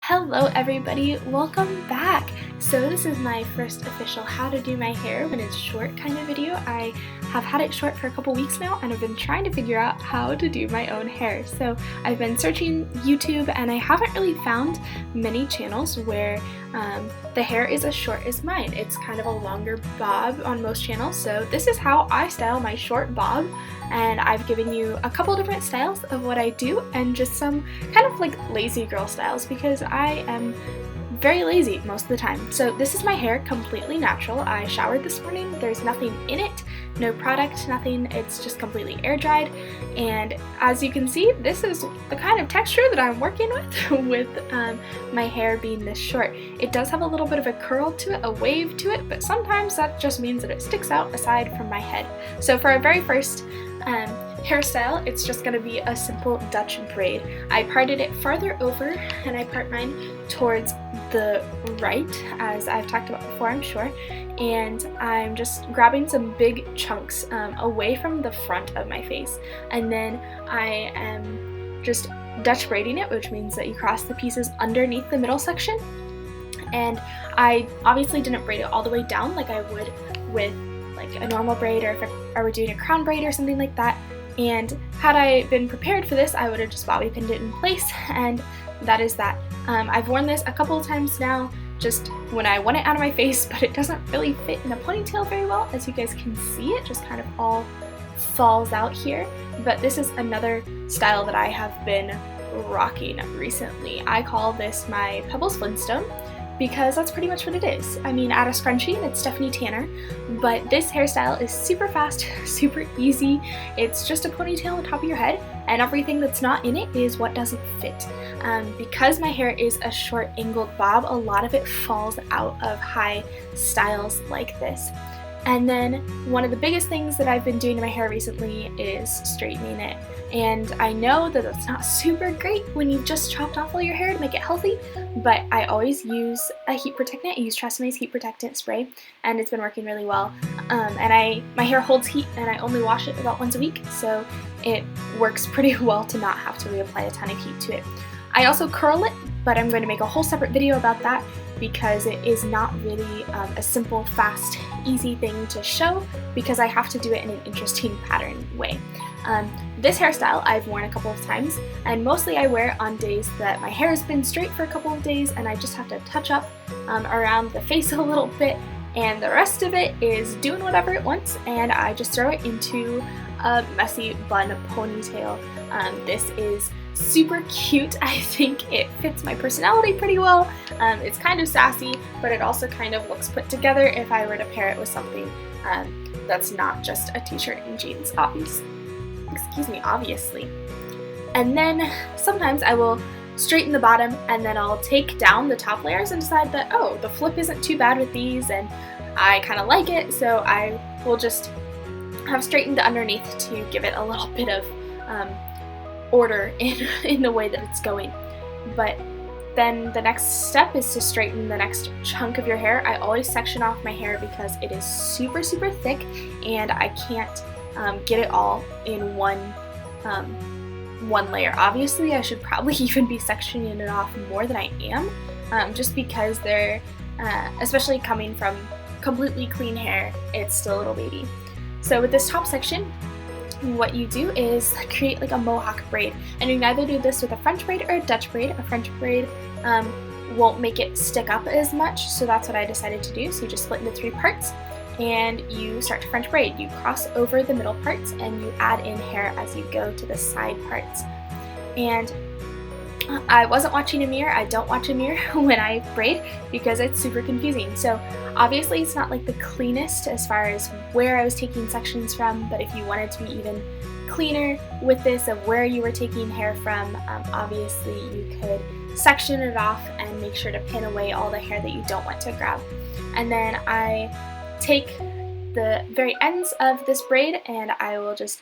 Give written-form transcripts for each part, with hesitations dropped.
Hello everybody, welcome back! So this is my first official how to do my hair when it's short kind of video. I have had it short for a couple weeks now and I've been trying to figure out how to do my own hair. So I've been searching YouTube and I haven't really found many channels where the hair is as short as mine. It's kind of a longer bob on most channels, so this is how I style my short bob, and I've given you a couple different styles of what I do and just some kind of like lazy girl styles because I am very lazy most of the time. So this is my hair, completely natural. I showered this morning. There's nothing in it, no product, nothing. It's just completely air dried, and as you can see, this is the kind of texture that I'm working with my hair being this short. It does have a little bit of a curl to it, a wave to it, but sometimes that just means that it sticks out aside from my head. So for our very first hairstyle, it's just going to be a simple Dutch braid. I parted it farther over and I part mine towards the right, as I've talked about before, I'm sure, and I'm just grabbing some big chunks away from the front of my face, and then I am just Dutch braiding it, which means that you cross the pieces underneath the middle section. And I obviously didn't braid it all the way down like I would with like a normal braid, or if I were doing a crown braid or something like that. And had I been prepared for this, I would have just bobby pinned it in place, and that is that. I've worn this a couple of times now, just when I want it out of my face, but it doesn't really fit in a ponytail very well. As you guys can see, it just kind of all falls out here. But this is another style that I have been rocking recently. I call this my Pebbles Flintstone, because that's pretty much what it is. I mean, add a scrunchie and it's Stephanie Tanner, but this hairstyle is super fast, super easy. It's just a ponytail on top of your head, and everything that's not in it is what doesn't fit. Because my hair is a short angled bob, a lot of it falls out of high styles like this. And then one of the biggest things that I've been doing to my hair recently is straightening it. And I know that it's not super great when you've just chopped off all your hair to make it healthy, but I always use a heat protectant. I use Treseme's heat protectant spray, and it's been working really well. And my hair holds heat, and I only wash it about once a week, so it works pretty well to not have to reapply a ton of heat to it. I also curl it, but I'm going to make a whole separate video about that because it is not really a simple, fast, easy thing to show, because I have to do it in an interesting pattern way. This hairstyle I've worn a couple of times, and mostly I wear it on days that my hair has been straight for a couple of days and I just have to touch up around the face a little bit, and the rest of it is doing whatever it wants, and I just throw it into a messy bun ponytail. This is super cute. I think it fits my personality pretty well. It's kind of sassy, but it also kind of looks put together if I were to pair it with something that's not just a t-shirt and jeans, obviously. And then sometimes I will straighten the bottom, and then I'll take down the top layers and decide that, oh, the flip isn't too bad with these and I kind of like it, so I will just have straightened the underneath to give it a little bit of order in the way that it's going. But then the next step is to straighten the next chunk of your hair. I always section off my hair because it is super thick and I can't get it all in one layer. Obviously I should probably even be sectioning it off more than I am, just because they're especially coming from completely clean hair, it's still a little baby. So with this top section, what you do is create like a mohawk braid, and you can either do this with a French braid or a Dutch braid. A French braid won't make it stick up as much, so that's what I decided to do. So you just split into 3 parts and you start to French braid. You cross over the middle parts and you add in hair as you go to the side parts. And I wasn't watching a mirror. I don't watch a mirror when I braid because it's super confusing. So obviously it's not like the cleanest as far as where I was taking sections from, but if you wanted to be even cleaner with this of where you were taking hair from, obviously you could section it off and make sure to pin away all the hair that you don't want to grab. And then I take the very ends of this braid and I will just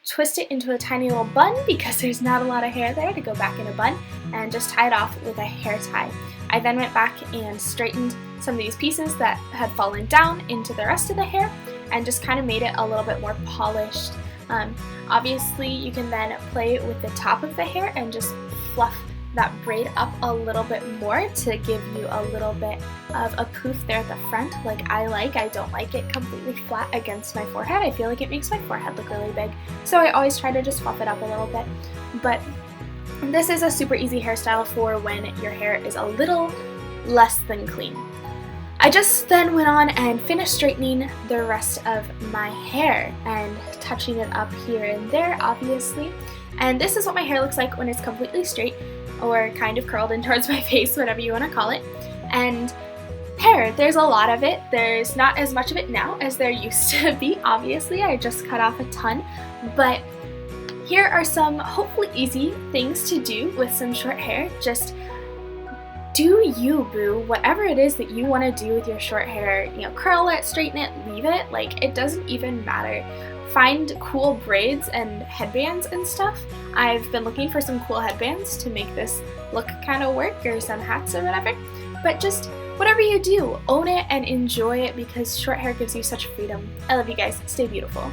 twist it into a tiny little bun because there's not a lot of hair there to go back in a bun, and just tie it off with a hair tie. I then went back and straightened some of these pieces that had fallen down into the rest of the hair and just kind of made it a little bit more polished. Obviously you can then play with the top of the hair and just fluff that braid up a little bit more to give you a little bit of a poof there at the front like I like. I don't like it completely flat against my forehead. I feel like it makes my forehead look really big. So I always try to just fluff it up a little bit. But this is a super easy hairstyle for when your hair is a little less than clean. I just then went on and finished straightening the rest of my hair and touching it up here and there, obviously. And this is what my hair looks like when it's completely straight, or kind of curled in towards my face, whatever you want to call it. And hair, there's a lot of it. There's not as much of it now as there used to be, obviously. I just cut off a ton. But here are some hopefully easy things to do with some short hair. Just do you, boo. Whatever it is that you want to do with your short hair, you know, curl it, straighten it, leave it, like it doesn't even matter. Find cool braids and headbands and stuff. I've been looking for some cool headbands to make this look kind of work, or some hats or whatever. But just whatever you do, own it and enjoy it, because short hair gives you such freedom. I love you guys. Stay beautiful.